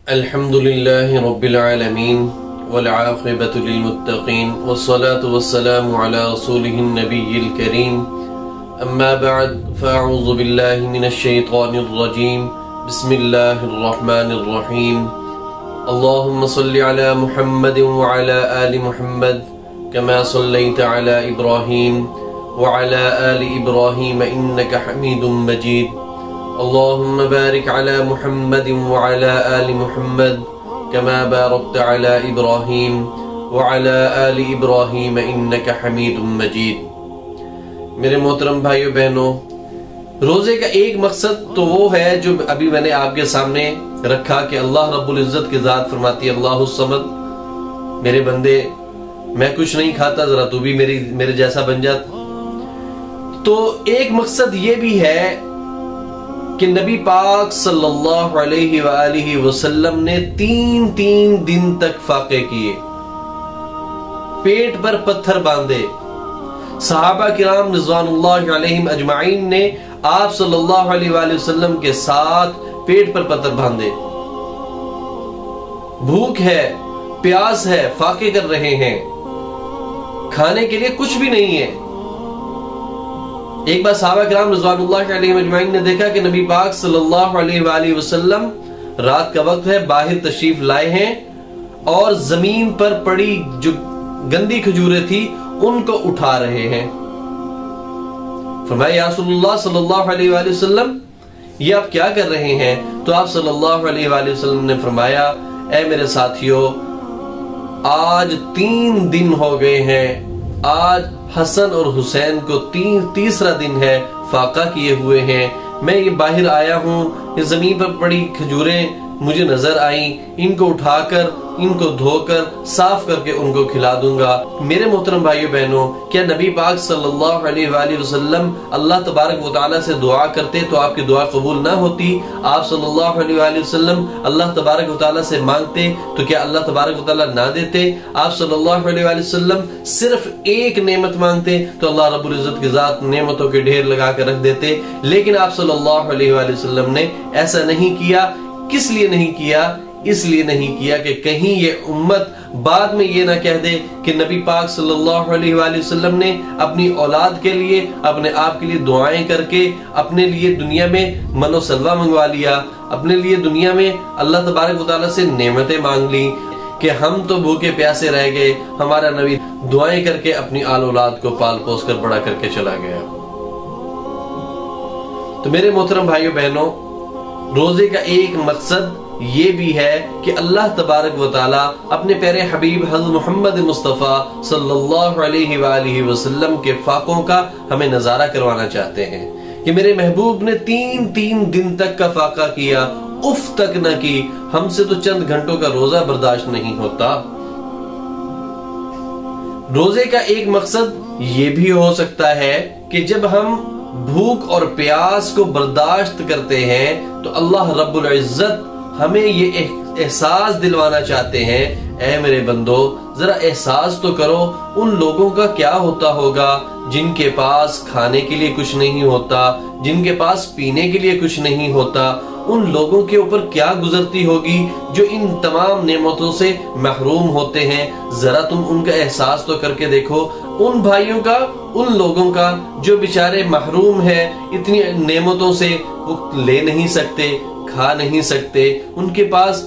الحمدللہ رب العالمین والعاقبۃ للمتقین والصلاة والسلام علی رسولہ النبی الکریم اما بعد فاعوذ باللہ من الشیطان الرجیم بسم اللہ الرحمن الرحیم اللہم صل علی محمد وعلی آل محمد كما صلیت علی ابراہیم وعلی آل ابراہیم انک حمید مجید اللهم بارك على محمد وعلى آل محمد كما باركت على إبراهيم وعلى آل إبراهيم إنك حميد مجيد۔ میرے محترم بھائیو بہنوں، روزے کا ایک مقصد تو وہ ہے جو ابھی میں نے آپ کے سامنے رکھا کہ اللہ رب العزت کی ذات فرماتی ہے اللہ الصمد، میرے بندے میں کچھ نہیں کھاتا، ذرا تو بھی میرے جیسا بن جاتا۔ تو ایک مقصد یہ بھی ہے کہ نبی پاک صلی اللہ علیہ وآلہ وسلم نے تین دن تک فاقے کیے، پیٹ پر پتھر باندھے۔ صحابہ کرام رضوان اللہ علیہم اجمعین نے آپ صلی اللہ علیہ وآلہ وسلم کے ساتھ پیٹ پر پتھر باندھے۔ بھوک ہے، پیاس ہے، فاقے کر رہے ہیں، کھانے کے لیے کچھ بھی نہیں ہے۔ ایک بار صحابہ کرام رضوان اللہ علیہ اجمعین نے دیکھا کہ نبی پاک صلی اللہ علیہ وآلہ وسلم رات کا وقت ہے، باہر تشریف لائے ہیں اور زمین پر پڑی جو گندی کھجوریں تھی ان کو اٹھا رہے ہیں۔ فرمایا یا رسول اللہ صلی اللہ علیہ وآلہ وسلم یہ آپ کیا کر رہے ہیں؟ تو آپ صلی اللہ علیہ وآلہ وسلم نے فرمایا اے میرے ساتھیو، آج 3 دن ہو گئے ہیں، آج حسن اور حسین کو تیسرا دن ہے، فاقہ کیے ہوئے ہیں، میں یہ باہر آیا ہوں، یہ زمین پر پڑی کھجوریں مجھے نظر آئیں، ان کو اٹھا کر ان کو دھو کر صاف کر کے ان کو کھلا دوں گا۔ میرے محترم بھائیو بہنوں، کیا نبی پاک صلی اللہ علیہ وآلہ وسلم اللہ تبارک و تعالیٰ سے دعا کرتے تو آپ کی دعا قبول نہ ہوتی؟ آپ صلی اللہ علیہ وآلہ وسلم اللہ تبارک و تعالیٰ سے مانگتے تو کیا اللہ تبارک و تعالیٰ نہ دیتے؟ آپ صلی اللہ علیہ وآلہ وسلم صرف ایک نعمت مانگتے تو اللہ رب العزت کی ذات نعمتوں کے ڈھیر لگا کر رکھ دیتے، لیکن آپ صلی اللہ علیہ وآلہ وسلم نے ایسا نہیں کیا۔ کس لیے نہیں کیا؟ اس لیے نہیں کیا کہ کہیں یہ امت بعد میں یہ نہ کہہ دے کہ نبی پاک صلی اللہ علیہ وآلہ وسلم نے اپنی اولاد کے لیے، اپنے آپ کے لیے دعائیں کر کے اپنے لیے دنیا میں من و سلوہ منگوا لیا، اپنے لیے دنیا میں اللہ تبارک و تعالیٰ سے نعمتیں مانگ لی کہ ہم تو بھوکے پیاسے رہ گئے، ہمارا نبی دعائیں کر کے اپنی آل اولاد کو پال پوس کر بڑا کر کے چلا گیا۔ تو میرے محترم بھائیو بہنوں، روزے کا ایک مقصد یہ بھی ہے کہ اللہ تبارک و تعالیٰ اپنے پیارے حبیب حضرت محمد مصطفیٰ صلی اللہ علیہ وآلہ وسلم کے فاقوں کا ہمیں نظارہ کروانا چاہتے ہیں کہ میرے محبوب نے تین دن تک کا فاقہ کیا، اف تک نہ کی۔ ہم سے تو چند گھنٹوں کا روزہ برداشت نہیں ہوتا۔ روزے کا ایک مقصد یہ بھی ہو سکتا ہے کہ جب ہم بھوک اور پیاس کو برداشت کرتے ہیں تو اللہ رب العزت ہمیں یہ احساس دلوانا چاہتے ہیں اے میرے بندو ذرا احساس تو کرو ان لوگوں کا کیا ہوتا ہوگا جن کے پاس کھانے کے لیے کچھ نہیں ہوتا، جن کے پاس پینے کے لیے کچھ نہیں ہوتا، ان لوگوں کے اوپر کیا گزرتی ہوگی جو ان تمام نعمتوں سے محروم ہوتے ہیں۔ ذرا تم ان کا احساس تو کر کے دیکھو، ان بھائیوں کا، ان لوگوں کا جو بیچارے محروم ہیں اتنی نعمتوں سے، وہ لے نہیں سکتے، کھا نہیں سکتے، ان کے پاس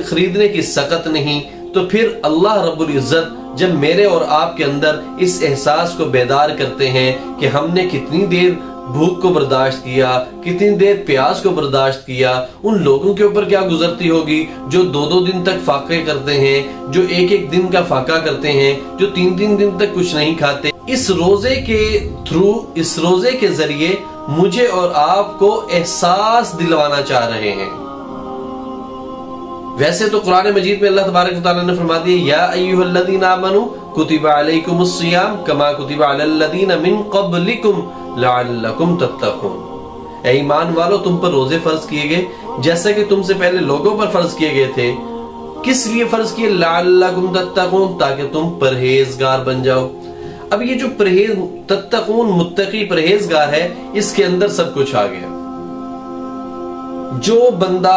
خریدنے کی سکت نہیں۔ تو پھر اللہ رب العزت جب میرے اور آپ کے اندر اس احساس کو بیدار کرتے ہیں کہ ہم نے کتنی دیر بھوک کو برداشت کیا، کتنی دیر پیاس کو برداشت کیا، ان لوگوں کے اوپر کیا گزرتی ہوگی جو 2 دن تک فاقے کرتے ہیں، جو ایک دن کا فاقہ کرتے ہیں، جو 3 دن تک کچھ نہیں کھاتے۔ اس روزے کے تھرو، اس روزے کے ذریعے مجھے اور آپ کو احساس دلوانا چاہ رہے ہیں۔ ویسے تو قرآن مجید میں اللہ تبارک و تعالیٰ نے فرما دیا یا ایھا الذین آمنوا کتب علیکم الصیام کما کتب علی الذین من قبلکم لعلکم تتقون۔ اے ایمان والو، تم پر روزے فرض کیے گئے جیسا کہ تم سے پہلے لوگوں پر فرض کیے گئے تھے۔ کس لیے فرض کیے؟ لعلکم تتقون، تاکہ تم پرہیزگار بن جاؤ۔ اب یہ جو تتقون متقی پرہیزگار ہے، اس کے اندر سب کچھ آ گیا۔ جو بندہ